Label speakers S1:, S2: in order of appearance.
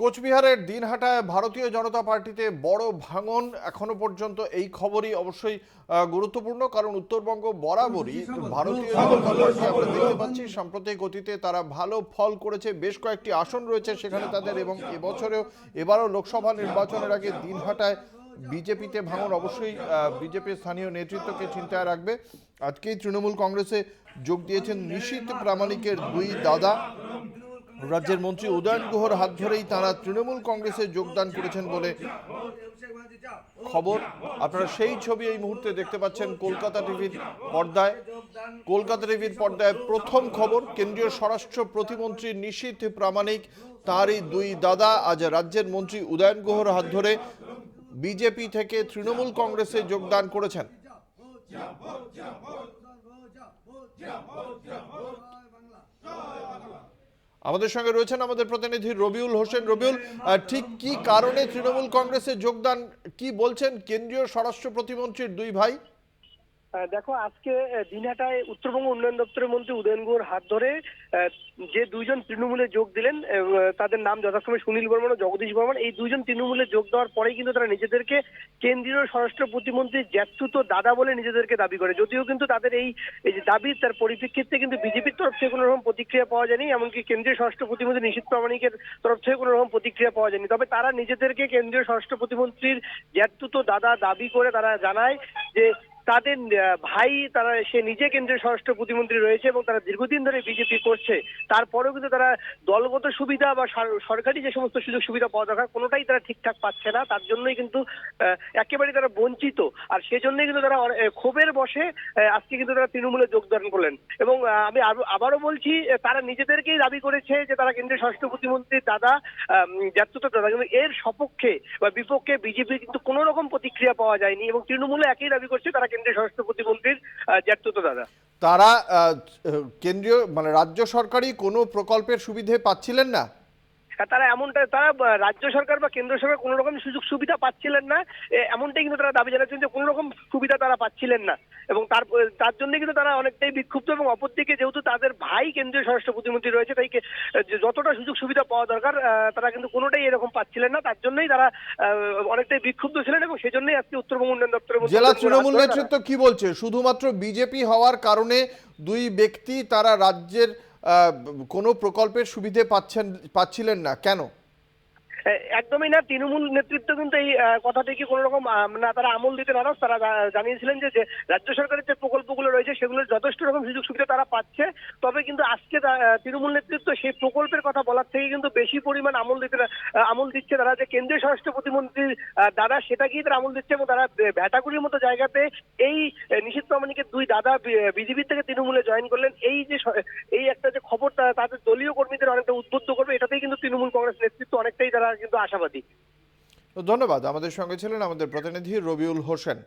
S1: কোচবিহারের দিনহাটায় ভারতীয় জনতা পার্টিতে বড় ভাঙন। এখনো পর্যন্ত এই খবরই অবশ্যই গুরুত্বপূর্ণ, কারণ উত্তরবঙ্গ বরাবরই ভারতীয় জনতা পার্টি আমরা দেখতে পাচ্ছি সাম্প্রতিক গতিতে তারা ভালো ফল করেছে। বেশ কয়েকটি আসন রয়েছে সেখানে তাদের, এবং এবারও লোকসভা নির্বাচনের আগে দিনহাটায় বিজেপিতে ভাঙন অবশ্যই বিজেপির স্থানীয় নেতৃত্বকে চিন্তায় রাখবে। আজকেই তৃণমূল কংগ্রেসে যোগ দিয়েছেন নিশীথ প্রামাণিকের দুই দাদা। রাজ্যের মন্ত্রী উদয়ন গুহর হাত ধরেই তারা তৃণমূল কংগ্রেসে যোগদান করেছেন বলে খবর। আপনারা সেই ছবি এই মুহূর্তে দেখতে পাচ্ছেন কলকাতা টিভির পর্দায়। কলকাতা টিভির পর্দায় প্রথম খবর, কেন্দ্রীয় স্বরাষ্ট্র প্রতিমন্ত্রী নিশীথ প্রামাণিক তারই দুই দাদা আজ রাজ্যের মন্ত্রী উদয়ন গুহর হাত ধরে বিজেপি থেকে তৃণমূল কংগ্রেসে যোগদান করেছেন। আমাদের সঙ্গে রয়েছেন আমাদের প্রতিনিধি রবিউল হোসেন। রবিউল, ঠিক কি কারণে তৃণমূল কংগ্রেসে যোগদান, কি বলছেন কেন্দ্রীয় স্বরাষ্ট্র প্রতিমন্ত্রীর দুই ভাই?
S2: দেখো, আজকে দিনহাটায় উত্তরবঙ্গ উন্নয়ন দপ্তরের মন্ত্রী উদয়ন গুহর হাত ধরে যে দুইজন তৃণমূলে যোগ দিলেন, তাদের নাম যথাক্রমে সুনীল বর্মন ও জগদীশ বর্মন। এই দুইজন তৃণমূলে যোগ দেওয়ার পরেই কিন্তু তারা নিজেদেরকে কেন্দ্রীয় স্বরাষ্ট্র প্রতিমন্ত্রী জ্যাঠতুতো দাদা বলে নিজেদেরকে দাবি করে। যদিও কিন্তু তাদের এই যে দাবি, তার পরিপ্রেক্ষিতে কিন্তু বিজেপির তরফ থেকে কোনো রকম প্রতিক্রিয়া পাওয়া যায়নি, এমনকি কেন্দ্রীয় স্বরাষ্ট্র প্রতিমন্ত্রী নিশীথ প্রামাণিকের তরফ থেকে কোনো রকম প্রতিক্রিয়া পাওয়া যায়নি। তবে তারা নিজেদেরকে কেন্দ্রীয় স্বরাষ্ট্র প্রতিমন্ত্রীর জ্যাঠতুতো দাদা দাবি করে তারা জানায় যে তাদের ভাই, সে নিজে কেন্দ্রীয় স্বরাষ্ট্র প্রতিমন্ত্রী রয়েছে এবং তারা দীর্ঘদিন ধরে বিজেপি করছে। তারপরেও কিন্তু তারা দলগত সুবিধা বা সরকারি যে সমস্ত সুযোগ সুবিধা পাওয়া দরকার কোনোটাই তারা ঠিকঠাক পাচ্ছে না। তার জন্যই কিন্তু একেবারেই তারা বঞ্চিত। আর সেজন্যই কিন্তু তারা ক্ষোভের বশে আজকে কিন্তু তারা তৃণমূলে যোগদান করলেন। এবং আমি আবারও বলছি, তারা নিজেদেরকেই দাবি করেছে যে তারা কেন্দ্রীয় স্বরাষ্ট্র প্রতিমন্ত্রীর দাদা, জ্যাঠতুতো দাদা, কিন্তু এর সপক্ষে বা বিপক্ষে বিজেপি কিন্তু কোনো রকম প্রতিক্রিয়া পাওয়া যায়নি এবং তৃণমূলে একই দাবি করছে তারা কেন্দ্রীয় স্বরাষ্ট্র প্রতিমন্ত্রীর জ্যাঠতুতো দাদা।
S1: তারা কেন্দ্রীয় রাজ্য সরকারি কোনো প্রকল্পের সুবিধে পাচ্ছিলেন না।
S2: তারা রাজ্য সরকার বা কেন্দ্র সরকার কোনো রকম সুযোগ সুবিধা পাচ্ছিলেন না, এমনটাই কিন্তু তারা দাবি জানাচ্ছেন যে কোনো রকম সুবিধা তারা পাচ্ছিলেন না। এবং তার জন্য কিন্তু তারা অনেকটাই বিক্ষুব্ধ। এবং অপরদিকে যেহেতু তাদের ভাই কেন্দ্রীয় স্বরাষ্ট্র প্রতিমন্ত্রী রয়েছে, তাই যতটা সুযোগ সুবিধা পাওয়া দরকার তারা কিন্তু কোনোটাই এরকম পাচ্ছিলেন না। তার জন্যই তারা অনেকটাই বিক্ষুব্ধ ছিলেন এবং সেজন্যই আজকে উত্তরবঙ্গ উন্নয়ন দপ্তরের
S1: জেলা তৃণমূল নেতৃত্ব কি বলছে? শুধুমাত্র বিজেপি হওয়ার কারণে দুই ব্যক্তি তারা রাজ্যের কোনো প্রকল্পের সুবিধে পাচ্ছিলেন না, কেন?
S2: একদমই না। তৃণমূল নেতৃত্ব কিন্তু এই কথাটিকে কোনো রকম না, তারা আমল দিতে নারাজ। তারা জানিয়েছিলেন যে রাজ্য সরকারের যে প্রকল্পগুলো রয়েছে সেগুলোর যথেষ্ট রকম সুযোগ সুবিধা তারা পাচ্ছে। তবে কিন্তু আজকে তৃণমূল নেতৃত্ব সেই প্রকল্পের কথা বলার থেকে কিন্তু বেশি পরিমাণ আমল দিচ্ছে তারা যে কেন্দ্রীয় স্বরাষ্ট্র প্রতিমন্ত্রীর দাদা, সেটাকেই তারা আমল দিচ্ছে। এবং তারা ভ্যাটাগুড়ির মতো জায়গাতে এই নিশীথ প্রামাণিকের দুই দাদা বিজেপি থেকে তৃণমূলে জয়েন করলেন, এই একটা যে খবর তাদের দলীয় কর্মীদের অনেকটা উদ্বুদ্ধ করবে, এটাতেই কিন্তু তৃণমূল কংগ্রেস নেতৃত্ব অনেকটাই তারা কিন্তু আশাবাদী।
S1: ধন্যবাদ। আমাদের সঙ্গে ছিলেন আমাদের প্রতিনিধি রবিউল হোসেন।